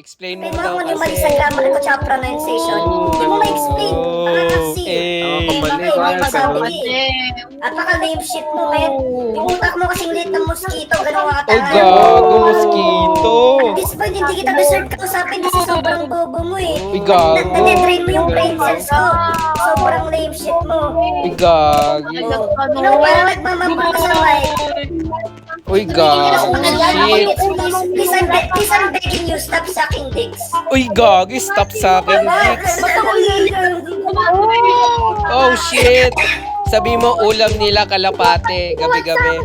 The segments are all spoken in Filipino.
explain mo Hindi mo daw ako hindi mali kasi. sa grammar ko tsaka pronunciation. Hindi mo ma-explain. Kasi, napaka-lame shit mo, men. Yung utak mo kasing lit ng mosquito, ganun ka Ay, katangan. gago, mosquito. At this point, hindi kita deserve kausapin kasi sobrang bobo mo eh. Ay, gago. Nade-drain mo yung brain cells ko. Sobrang lame shit mo. Ay, gagi. You know, parang nagmamabol ka sa mic. Uy, Tumigil ka sa gago. mga Shit. Please, I'm begging you, stop sucking dicks. Uy, gagi. Stop sa akin, Dix. Oh, shit. Sabi mo, ulam nila kalapate. Gabi-gabi.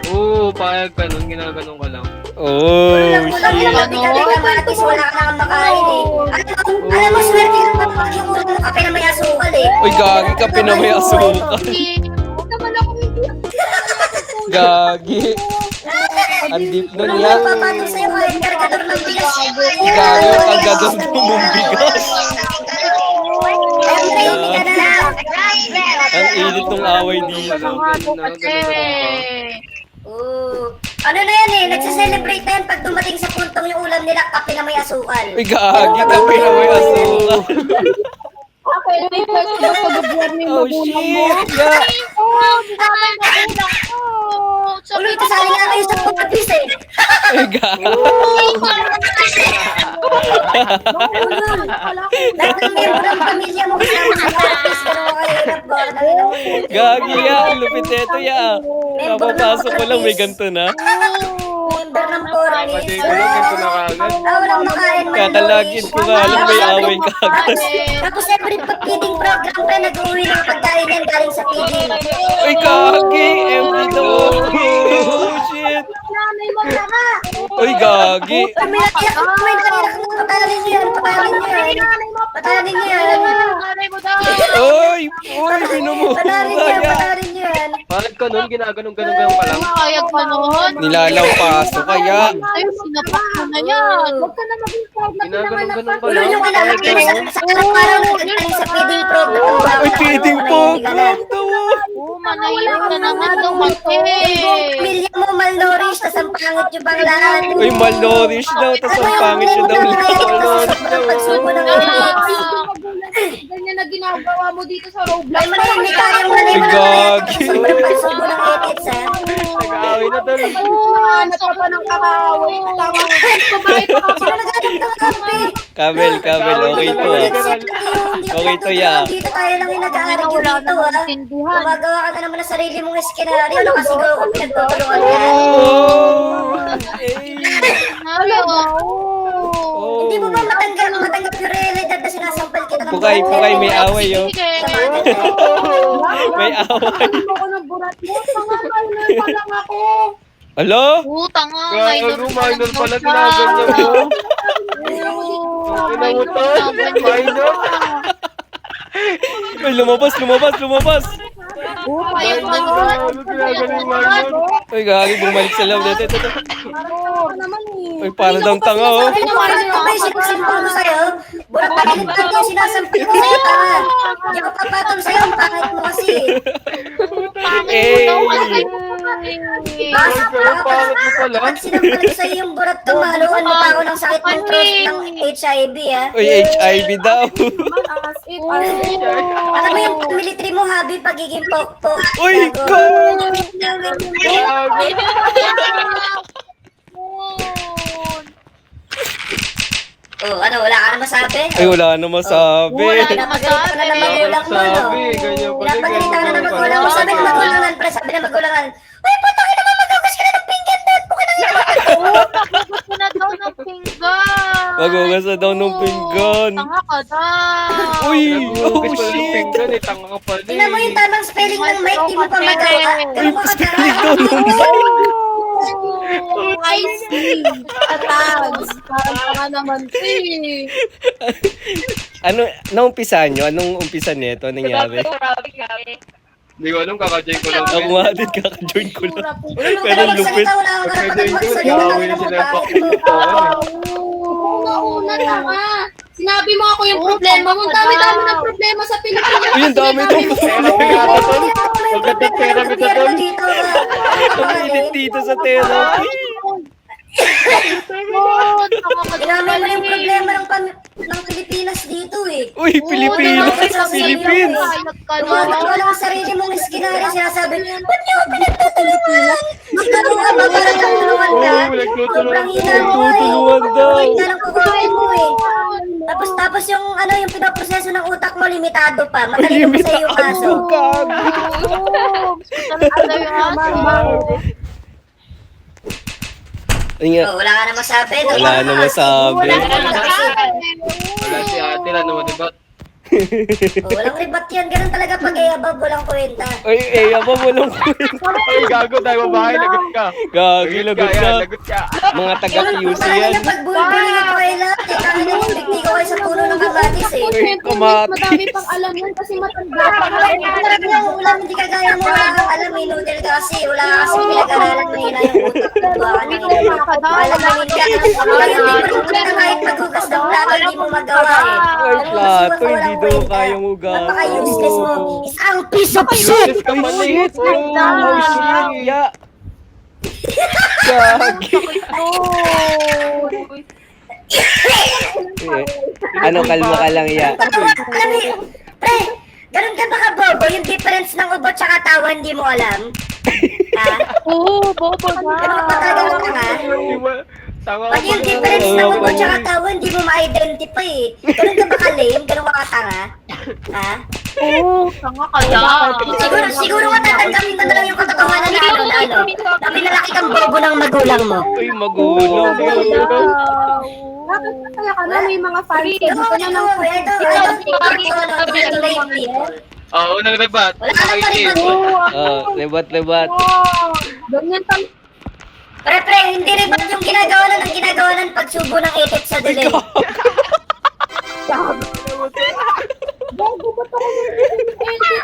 Oo, payag ka nun, ginaganon ka lang. Oh, Kulang shit. gabi-gabi ka matis, wala ka nang makain eh. Alam mo, swerte ka naman yung ulam mo kape na may asukal eh. Uy, gagi ka pinamay asukal. Gagi. Ang deep nun Ano niya. yung papatong sa'yo kahit kargador ng bigas? Gagi ang kagador mong bigas. Ay, hindi ka na lang. Ang init ng away dito. Ano na yan eh, nagsiselebrate na yan pag dumating sa puntong yung ulam nila kape na may asukal. Uy, gagi ka pinamay asukal. Oh, shit. Yeah. Ulo, ito sali nga kayo sa pagkapis eh. Ay, gagi. Lahat ng miyembro ng pamilya mo kasama sa pagkapis. Ganun ka hirap ba? Gagi ya. Ang lupit nito ya. Kapapasok ko lang may ganito na. Member ng Pornis. Pati ko lang, ganito na kagad. Walang makain man. Kakalagin ko nga lang may away kagad. Tapos every feeding program pa nag-uwi ng pagkain yan galing sa feeding. Uy, gagi. Empty daw. Oh, shit. Uy, gagi. May natiyak na patayin niyo yan. Patayin niyo yan. Uy, uy, minumura yan. Patayin niyo yan. Payag ka nun, ginaganon ka lang. Kayag pa noon. Nilalaw paso kaya. Ay, sinapak ko na yan. Ginaganon ka Ulo lang. yung kinakapin sa araw-araw na nagtaling sa feeding program. Uy, feeding program daw. Oo, manahimik ka naman daw, Mate. Pamilya mo malnourished, tas ang pangit nyo bang lahat. Uy, malnourished daw. Tapos ang pangit siya daw. Pagsubo ng AIDS. Ganyan na ginagawa mo dito sa Roblox. Ay, manahimik ka yung manahimik Ay, gagi. Sobrang pagsubo ng AIDS, ha? Nag-aaway na tol. Hanap ka pa ng kakaway. Tama mo. Kumain pa Sino naghanap ng kape? Kabel, kabel. Okay to ah. Okay to ya. Dito tayo lang yung nag-aaral Wala dito, namang ha? tindihan. Gumagawa ka na naman ng sarili mong eskenaryo. Ano kasi gawa ko pinagtutulungan ka? Oh. Hello. Hindi mo ba matanggap yung realidad na sinasampal kita ng Pukay, pukay, may away oh. Sige. May away. Ano ko ng burat mo? Pangakalman pa lang ako. Alo? Utang nga. Gago, minor pala ginaganyan mo. Ina mo to. Minor. Ay, lumabas, lumabas, lumabas. Ayaw ka nun. Gago, ginaganon yung minor. Ay, gagi, bumalik sa loob. Ito. Ano naman eh. Ay, para daw tanga oh. Ano mo, ano ba yung sinasampal ko sa'yo? Burak pa rin pa yung sinasampal ko sa'yo, tanga. Hindi ako papatol sa'yo, ang pangit mo kasi. Eh. Basta Pero pangit mo pala. pag sinampal ko sa'yo yung burat to, mahaluan mo pa ako ng sakit ng throat ng HIV, ha? Uy, HIV daw. As it. Alam mo yung military mo, habi, pagiging pokpok. Uy, Oh, ano, wala ka na masabi? Ay, wala na masabi. Wala na Pinapagalitan ka na ng magulang mo, no? Sabi, ganyan pala. Pinapagalitan ka na ng magulang mo. Sabi ng magulangan, pre, sabi ng magulangan, uy, putang ina mo, maghugas ka na ng pinggan, dad, pukin ang ina. Gusto na daw ng pinggan. Magugas na daw ng pinggan. Tanga ka daw. Uy, oh Nagugis pa ng shit. pinggan eh, tanga ka pala Tingnan mo yung tamang spelling ng mic, di mo pa magawa. Ganun mo Spelling ka daw ng mic. I see. Atags. Parang naman eh. Ano, naumpisan nyo? Anong umpisa nito? Anong nangyari? Hindi ko alam, kaka-join ko lang. Ako nga din, kaka-join ko lang. Pero Pero lupit. Wala kang karapatan magsalita. Nag-aaway Tangina na mo, sila. pangit mo. Una tanga. Sinabi mo ako yung problema mo. Ang dami-dami ng problema sa Pilipinas. Uy, ang dami daw. Magandang pera mo ito, tol. Ang init dito sa therapy. Uy, Pilipinas! Philippines! Hayop ka Tumatang na. lang ang sarili mong skinari, sinasabi, ba't niyo ako pinagtutulungan? Siguro ka ba parang natulungan ka? Oo, nagtutulungan. Sobrang hina mo Nagtutulungan daw. Hina ng kukunin mo eh. Tapos yung yung pinaproseso ng utak mo, limitado pa. Matalino pa sa iyo kaso. Talaga yung aso. Ay nga, Oh, wala ka na masabi. wala na masabi. Wala ka na Wala si ate lang naman, diba? Oh, walang ribat yan. Ganun talaga pag i-above, walang kwenta. Ay, aba mo lang kwento. Ay, gago tayo babae, lagot ka. Gagi, lagot yan, ka. lagot ka. Mga Ganun taga-QC talaga yan. niya pag bulbuling ito kay lahat. Eh, kami na yung bigti ko kayo sa puno ng kamatis eh. Uy, kamatis. Madami pang alam yan kasi matanda pa. Talaga yung ulam, hindi kagaya mo. Wala kang alam, may noodle ka kasi. Wala ka kasi pinag-aralan, mahina yung utak mo. Baka nang alam mo hindi ka. Kaya hindi mo rin na kahit maghugas ng plato, hindi mo magawa eh. Ay, plato, hindi daw kayang ugasan. Napaka-useless mo. Isang piece of shit! Yes, ka pala Ay, eh. shit! Oh, shit! Ya! Gagi! Eh, ano, kalma ka lang, ya. Alam mo, pre, ganun ka ba kabobo? Yung difference ng ubo tsaka tawa, hindi mo alam? Ha? Oo, bobo Ganun ka ba talaga na. ka ha? Tanga Pag yung difference ng ubo tsaka tawa, hindi mo ma-identify eh. Ganun ka ba ka-lame? Ganun ka katanga? Ha? Oo, tanga ka lang. Siguro nga tatanggapin ko na lang yung katotohanan na na pinalaki kang bobo ng magulang mo. Uy, magulang. Bakit kaya ka na may mga fans ka Ito, dito na ng Oo, unang rebat. Wala ka nang paribat. Lebat-lebat. ganyan tal. Pre, hindi rin ba yung ginagawa nun ang ginagawa ng pagsubo ng itit sa dilim? Bago ba ako ng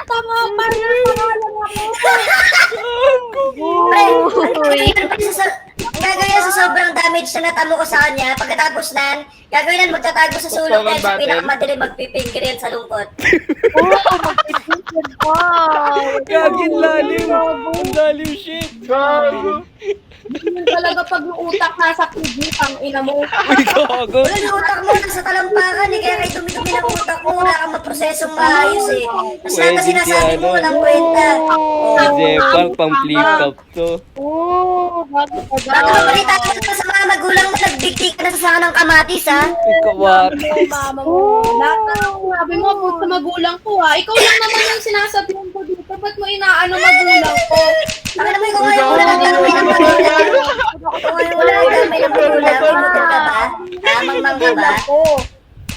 tama parang pangalan ako. Pre, ang gagawin sa sobrang damage na natamo ko sa kanya, pagkatapos nan, gagawin nan magtatago sa sulok yan sa pinakamadilim, magpipingkir yan sa lungkot. Gagi, lalim. Ang lalim, shit. Gago. Ganyan talaga pag yung utak nasa kidney, ang ina mo. Uy, gago. Wala yung utak mo nasa talampakan eh, kaya kayo dumi-dumi ng utak mo, wala kang maprosesong maayos eh. Mas lahat na sinasabi mo, walang kwenta. Si Jepang, pang flip top to. Oo, bago ka Baka mapalitan ka sa mga magulang mo, nagbigti ka na sa sanga ng kamatis ha? Ikawat. mama mo. Lahat ng sabi mo po sa magulang ko ha. Ikaw lang naman yung sinasabihan ko dito. Ba't mo inaano magulang ko? Ang alam mo yung kung ngayon wala nang damay ng magulang. Kung ngayon wala nang damay ng magulang, inutil ka ba? Tamang ka ba?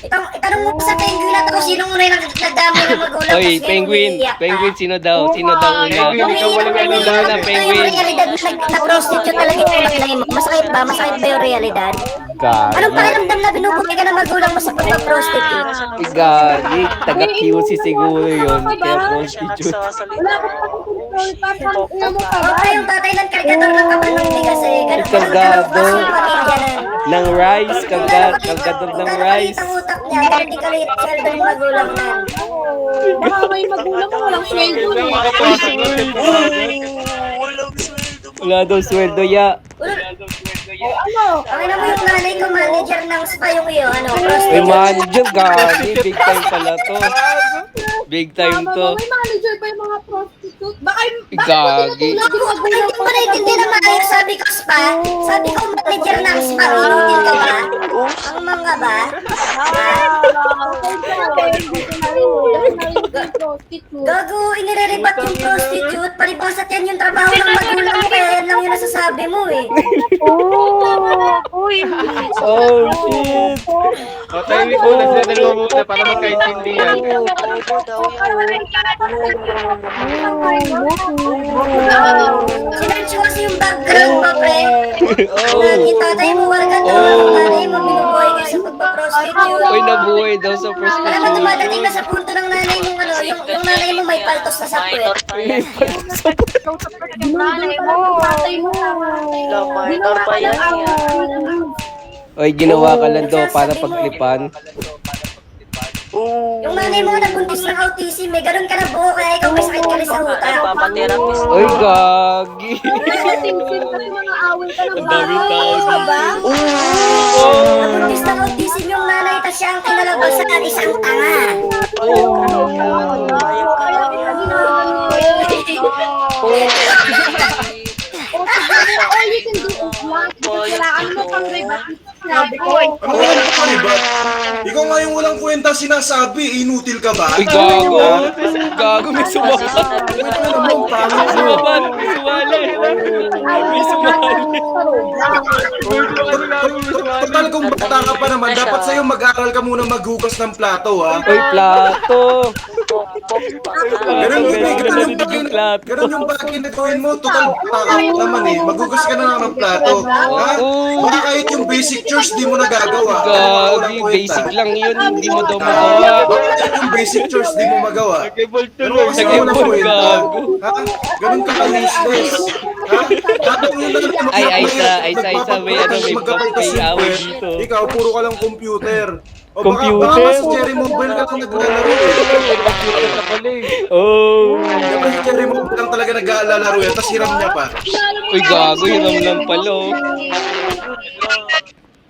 Itanong mo sa penguin na to, sinong unay nagdamay ng magulang? Oy, Kasi penguin. umiiyak ka. Penguin, sino daw? Sino daw una? Penguin, ikaw walang ano Una, lang. penguin. Yung realidad na prostitute talaga yung maglagay mo. Masakit ba? Masakit ba yung realidad? Anong Gago. pakiramdam na binubuhay ka ng magulang mo sa pagpa-prostitute? Gagi. Taga-QC siguro yun. Kaya prostitute. Wala ko pa control. Parang ina mo ka ba? Okay, yung tatay ng kargador ng kapal ng bigas eh. Ganun Kargado. yung pamilya na. Ng rice. Kalgador ng rice. Ang utak niya, kaya hindi ka liit sweldo yung magulang na. Baka may magulang mo walang sweldo eh. Makapasok na si Wala daw sweldo, ya. Ano? Okay na mo yung nanay ko, manager ng spa yung iyo, ano, May prostitute. manager, gagi. Big time pala to. Big time Mama to. mo, may manager ba yung mga prostitute? Baka Gagi. tinutulak yung Ay, magulang hindi ko? mo naintindihan na maayos, sabi ko spa. Sabi ko manager ng spa, inutil ka ba? Ang mga ba? Gago, inire-rebat yung prostitute. Palibasat yan yung trabaho ng magulang mo, kaya yan lang yung nasasabi mo eh. Uy, Oh, shit. O, tayo ko na dalawa muna para magkaintindihan. Sinerch ko kasi yung background mo, pre. Oh. Yung tatay mo, warga daw, yung nanay mo, binubuhay kayo sa pagpa-prostitute. Uy, nabuhay daw sa Alam mo, prostitute. dumadating na sa punto ng nanay mo, ano, yung nanay mo may paltos na sa puwet. Dinudol ka lang ng tatay mo. Ginawa ka ng away. Oy, ginawa ka lang daw para pagklipan. Yung nanay mo nabuntis ng autism, may ganun ka na buo, kaya ikaw may sakit ka rin sa utak. Oy, gagi. Simsim kasi mga away ka ng Ang daming tao ka ba? Nabuntis ng autism yung nanay, tas siyang kinalabasan, isang tanga. All you can do is lang. Kailangan mo pang rebat. Sinabi ko. Ano yan, kalibat? Ikaw nga yung walang kwenta sinasabi, inutil ka ba? Uy, gago. Gago, may sumabat. Wait na naman, pangit May mo. sumabat. May sumali. May sumali. Total kung bata ka pa naman, dapat sa'yo mag-aral ka muna maghugas ng plato, ha? Uy, plato. Ganun yun eh, Plato. ganun yung bagay na gawin mo. Total bata ka naman eh, maghugas ka na lang ng plato. Ha? Baka kahit yung basic chores di mo nagagawa. Gagi, basic lang yun. Hindi mo daw magawa. Baka kahit yung basic chores di mo magawa. Ganun kasi Nag-evolve, mo na kwenta. gago. Ha? Ganun ka ka-useless. Ha? Tatang yun lang. Ay, Isa, may away dito. Ikaw, puro ka lang computer. O Computer? baka mas Cherry Mobile ka lang naglalaro eh. Oh. Di ba si Cherry Mobile lang talaga naglalaro yan, tapos hiram niya pa. Uy, gago. Hiram lang pala. Oh.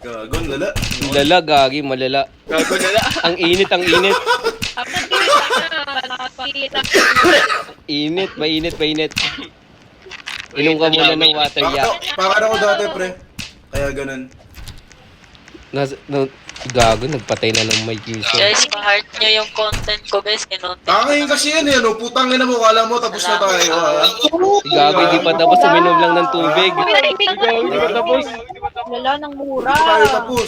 Gagon, lala. Lala, gagi, malala. Gago na lang. Ang init, ang init. Init, mainit. Inom ka muna ng water, ya. Pakara ko dati, pre. Kaya ganun. Gago, nagpatay na ng mic user. Guys, pa-heart nyo yung content ko, guys. Kinontent. Kakain kasi yan eh, no? Putang ina mo, kala mo tapos na tayo, ha? Gago, hindi pa tapos. Uminom lang ng tubig. Wala ng mura. Hindi tayo tapos.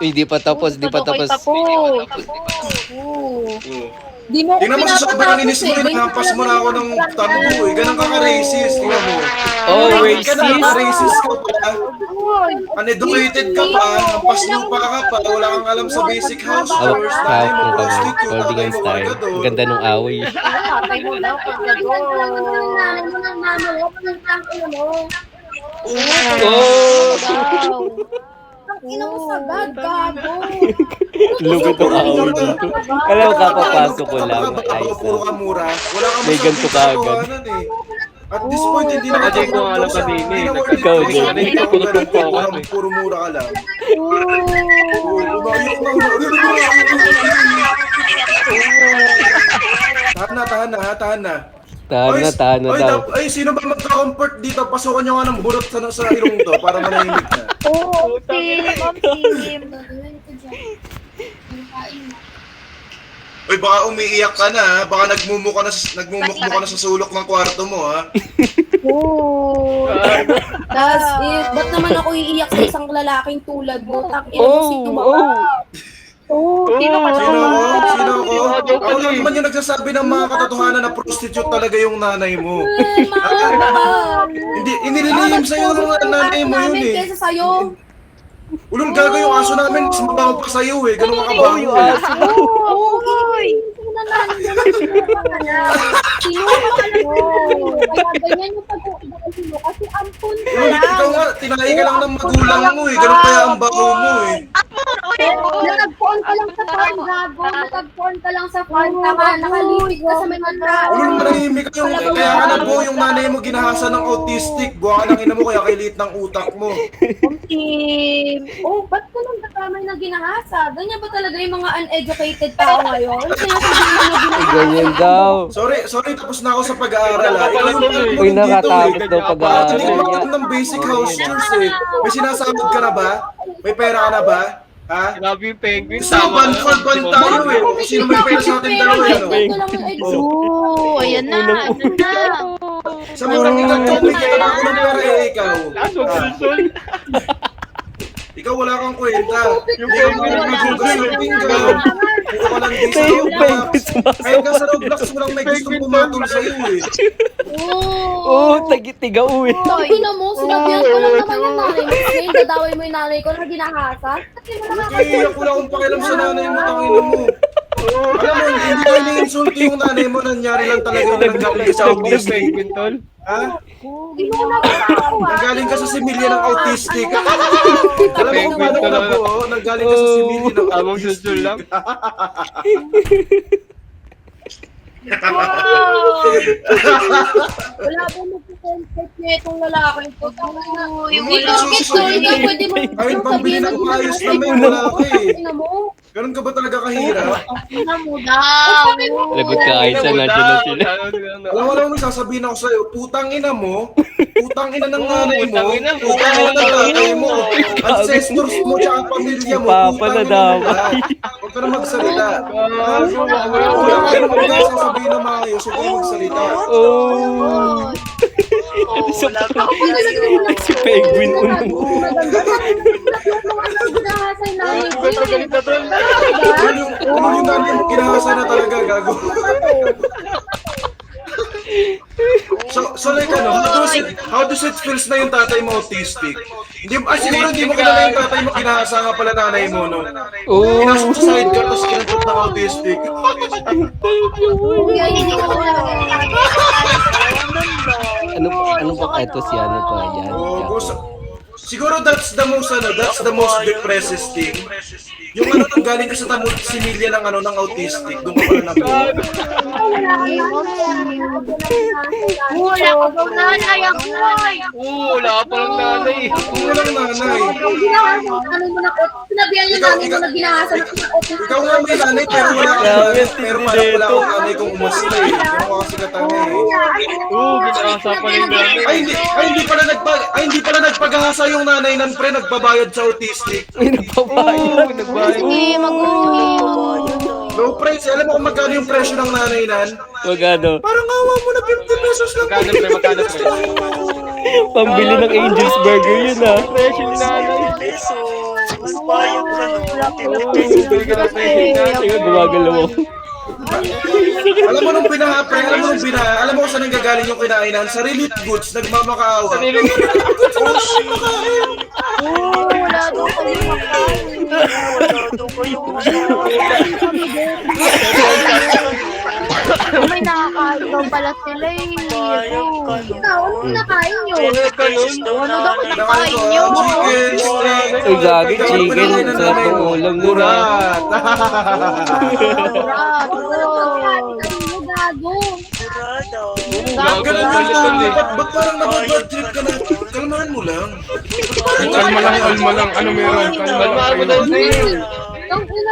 Hindi pa tapos, hindi pa tapos. Di mo Tingnan mo sa sobrang inis mo, hinampas mo na ako ng tambo eh. Ganun ka ka-racist, tingnan mo. Oh, Ka na, racist. racist ka pa. Uneducated ka pa, hampas lupa ka pa, wala kang alam sa basic households. Nanay mo, prostitute, Holding tatay and mo, style. kargador. Ang ganda nung away. Tatay mo daw, Oh! ina mo sagad, gago. Lugod ang away dito. Alam mo, kapapasok ko lang. Ay, Puro ka mura. Wala ka May ganito ka agad. katotohanan eh. At this point, hindi na Kasi kung alam kanina eh. Ikaw din. Puro mura ka lang. Tahan na. Tahan na daw. Ay, sino ba magka-comfort dito? Pasukan nyo nga ng burot sa ilong to para manahimik na. Oo, team. Uy, baka umiiyak ka na ha? Baka nagmumuk ka na sa sulok ng kwarto mo ha? Oo. That's it. Ba't naman ako iiyak sa isang lalaking tulad mo? Sino ba? Sino ka Sino ako? Joke Ako lang lang eh. naman yung nagsasabi ng mga katotohanan na prostitute talaga yung nanay mo. Hindi, inililihim sa'yo ng nanay mo yun eh. Kesa sa'yo. Ulong gago yung aso namin, mas mabango pa sa'yo eh. Ganun ka kabango eh. Kaya ganyan yung pag-uubay mo kasi ampun ka Ulong, ikaw nga, tinahi ka lang ng magulang mo eh. Ganun kaya ang baho mo eh. Natagpuan ka lang sa farm, gago. Natagpuan ka lang sa farm. Tama, nakalipit ka sa may mata. Ulong manahimik ka yung, kaya ka na po yung nanay mo ginahasa ng autistic. Buha ka ng ina mo kaya kailit ng utak mo. Team. Oh, ba't ko nang katamay na ginahasa? Ganyan ba talaga yung mga uneducated tao ngayon? Sinasabi mo na ginahasa. Ganyan daw. Sorry, tapos na ako sa pag-aaral ha. Ikaw yung Uy, nakatapos daw pag-aaral Hindi niya. ka ng basic house chores eh. May sinasabot ka na ba? May pera ka na ba? Ha? Grabe yung penguin. Sa ban for ban tayo eh. Sino may pera sa atin dalawa eh, no? Oo, ayan na. Ayan na. Sa murang ikaw, bigyan ako ng pera eh, ikaw. Last of Sulsol. Ikaw wala kang kwenta. Yung Ikaw penguin ang ang maghugas ng pinggan. Ikaw ka lang di sa Yung penguin Roblox. Kahit ka sa Roblox, walang may gustong pumatol sa'yo eh. Oh, tiga uwi. Sabi na mo, sinabihan ko lang naman yung nanay mo. Ngayon, dadaway mo yung nanay ko na ginahasa. Kasi mo Iiyak wala akong pakialam sa nanay mo, tangina mo. Alam mo, hindi ko iniinsulti yung nanay mo, nangyari lang talaga yung nanggaling ka sa autistic. Penguin, tol. Ha? nakakatawa. Nanggaling ka sa similya ng autistic. Alam mo kung paano ko nabuo? Nanggaling ka sa similya ng Tamang Sulsol lang. Wala ba mo sensitive niya itong lalaki ito. Yung Hindi wala. bakit so, ikaw pwede mo Kahit pambili ng maayos na may wala ka eh. Ganun ka ba talaga kahirap? Ina mo daw. Lagot ka, Aisa, nandiyan na sila. Alam mo naman sasabihin ako sa'yo, putang ina mo, putang ina ng nanay mo, putang ina mo. putang ina ng tatay mo, ancestors mo, tsaka pamilya mo, Papa putang na ina daw. mo lahat. Huwag ka na magsalita. Wala ka naman na sasabihin ng maayos, huwag ka na magsalita. Oh. Isa pa. Si Penguin unang. Galit na tol. Yung nanay mo, kinahasa na talaga, gago. So like ano, how does it feels na yung tatay mo autistic? Siguro hindi mo kilala yung tatay mo, kinahasa nga pala nanay mo, no? Oh. Pinasok sa sidecar, tapos kinantot ng autistic. Ano ba ito si ano pa yan? Oo, siguro that's the most depressive thing. Yung ano nang galing ka sa tamod similya ng ano ng autistic, doon ka pala nabuo. Wala ko daw nanay ako. Wala ka palang nanay. Kung walang nanay. Sinabihan niya namin mo na ginahasa ng Ikaw nga may nanay pero wala kang nanay. Pero parang wala akong nanay kung umasta eh. Pero ako kasi katanga eh. Ginahasa pa rin nanay. Hindi pala nagpagahasa yung nanay ng pre, nagbabayad sa autistic. Ay, napapayo. Sige, mag-uwi. Low price, alam mo kung magkano yung presyo ng nanay nan? Magano? Parang awa mo na 50 pesos lang. Magkano pre? Pambili ng Angel's Burger yun ah. Presyo ni nanay. Mas bayang ka no. Bili ka ng presyo ni nanay. Sige, gumagalaw ako. Alam mo nung alam mo kung saan nanggagaling yung kinainan? Sa relief goods, nagmamakaawa. Wala daw kayo makain. May nakakain daw pala sila eh. Ikaw, ano nakain nyo? Ano daw Nakain kinakain ko, nyo? chicken, steak. Ay, gagi, chicken. Sarap ng ulam nun ah. Burat. Gago. Ganun yun. Ba't parang nababad trip ka na? Kalmahan mo lang. Kalma lang. Ano meron? Kalma lang kayo.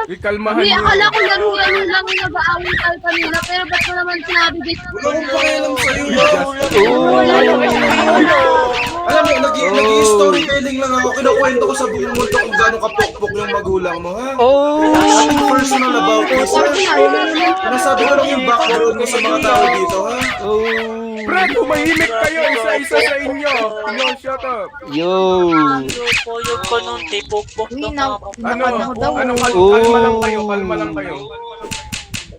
Ikalmahan Hindi, nyo. akala ko laro-laro lang yung nag-aaway tayo kanina, pero ba't mo naman sinabi this? Wala akong pakialam sa'yo. Oh. Alam mo, nag-i-storytelling lang ako. Kinukwento ko sa buong mundo kung gano'ng kapokpok yung magulang mo, ha? Oh. Nothing personal about this, ha? Nasabi ko lang yung background mo sa mga tao dito, ha? Oh. Pre, tumahimik kayo. Isa-isa sa inyo. Yo, shut up. Yo. Puyog ko nung tipupok Uy, na Kalma lang kayo.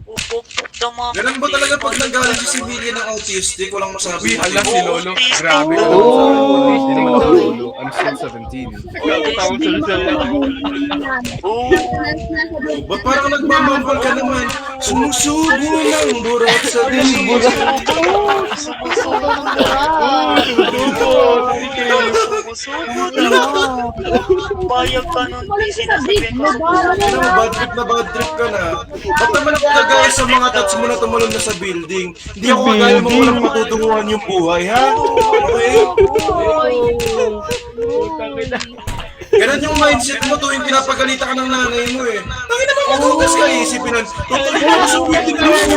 pupupok na mga Ganun ba talaga pag nanggaling si Civilian ng autistic, walang masabi? Ala si Lolo. Grabe ka. Oh. Hindi naman ako Lolo. I'm still 17. Ba't parang nagmamambal ka naman? Sumusubo ng burat sa dibura. Bayang ka nun. Sinasabihan mo. Bad trip ka na. Ba't naman ako kagaya sa mga tats mo na tumalon na sa building? Hindi ako kagaya mo walang matutunguhan yung buhay, ha? Okay? Ganun yung mindset mo tuwing pinapagalita ka ng nanay mo eh. Tangin naman maghugas ka, isipin nun. Tutuloy mo sa building lang